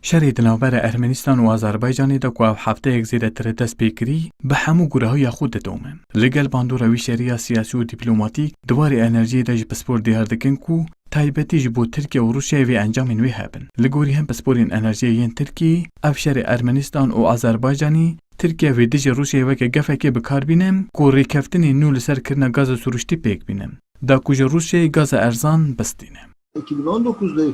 شری دناور ارمنستان و آذربایجان دا کو هفته یک زیر تردست پیکری به همو گروه های خود دومن. لگل باندوروی شریعه سیاسی و دیپلماتیک دوار انرژی دا پسپور دیار دکن کو تایبەتی ji بۆ ترکیه و روسیای وی ئەنجامین وی هەبن. لە گۆری هەم پسپۆرین ئەنەرژیەیەن ترکی ئەف شەری ئەرمەنیستان و ئازەربایجانی ترکیه وی دژی روسیای وەکە گەفێکی بکاربینم کو ڕێکەفتنی نو لەسەرکردنە گازە سروشتی پێک بینم. دا کوژە روسیای گازە ئەرزان بستینە. 2019'da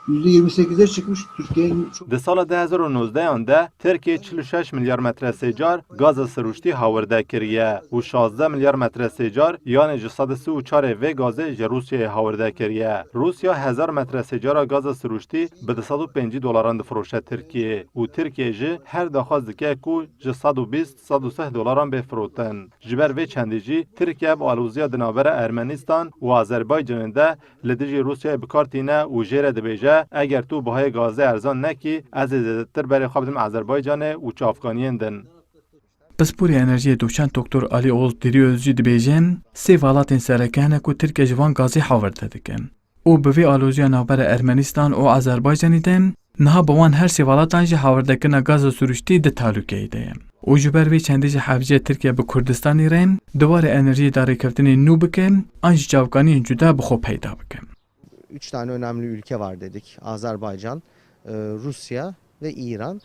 %28'e çıkmış Türkiye'nin çok... Di sala 2019 de Türkiye 46 milyar metre secar gaza siruştî hawerde kiriye û 16 milyar metre secar yani ji 134 vê gazê ji Rusyayê hawerde kiriye. Rusya 1000 metre secara gaza siruştî bi $250 difroşe Tirkiye û Tirkiye jî her daxwaz dike ku ji 120-130 dolar bêfirotin. Ji ber vê çendî jî Tirkiye bi alûziya di navbera Ermenistan û Azerbaycanê de li dijî Rusyayê bikartîne û jê re dibêje اگر تو بهای گازه ارزان نکی از زیادتر برای خواهدم آذربایجان و چافکانیان دن. پسپوری انرژی دوچند دکتر علی اول دریوزی دبیجن سه والاتین سرکانه کو ترکیه جوان گازی حاورده دکن. او به وی آلوزیا نابر ارمنستان و آذربایجانی دن نها بوان هر سه والاتان جه حاورده کنه گاز سروشتی ده تعلقی دیم. او جبر وی چندیج حوجه ترکیه به کردستانی رین دوار انرژی داری کفتنی نو بکن آنج چافکانی جدا بخو پیدا بکن. 3 tane önemli ülke var dedik. Azerbaycan, Rusya ve İran.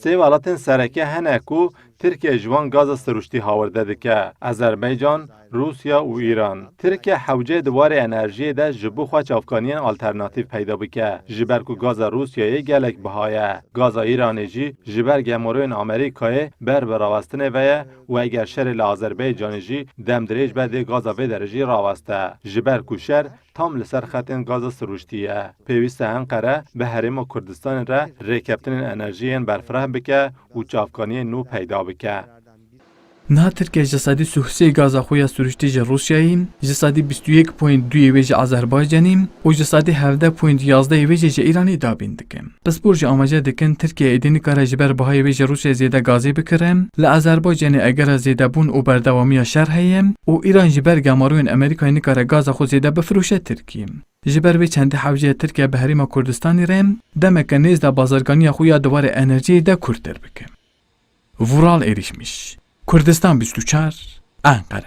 سه ولاتین سرکی هنه کو ترکیه جوان گاز سروشتی هاورده دکه آذربایجان، روسیا و ایران. ترکیه حوجه دوار انرژی ده جبو خواچ افغانیان آلترناتیو پیدا بکه. جبر کو گاز روسیایی گلک بهایه. گاز ایرانی جی جبر گمروین آمریکای بر براوستنه ویه و اگر شر لآذربایجانی جی دم دریج بده گاز وی درجی راوسته. جبر کو شر tam لسر خطین گاز سروشتیه. پیوست انقره به حریم کردستان را ریکپتن انرژیین برفره بکه و چافکانی نو پیدا بکه. نه ترکیه جسدی سوخسی گاز خویا سروشتی ج روسیاییم، جسدی 21.2 ویج آذربایجانیم و جسدی 17.11 ویج ج ایرانی دابین دکم. پس برج آماجه دکن ترکیه ایدینی کار جبر بهای ویج روسیه زیاده گازی بکرم، لآذربایجانی اگر زیاده بون و بردوامی شهر هیم و ایران جبر گماروین امریکایی نکار گاز خود زیاده بفروشه ترکیم. جبر وی چند حوجه ترکیه به حریم کردستانی رم، دمک نیز دا بازرگانی خویا دوار انرژی دا کردتر بکم. ورال ایریشمیش. کردستان 24 انقره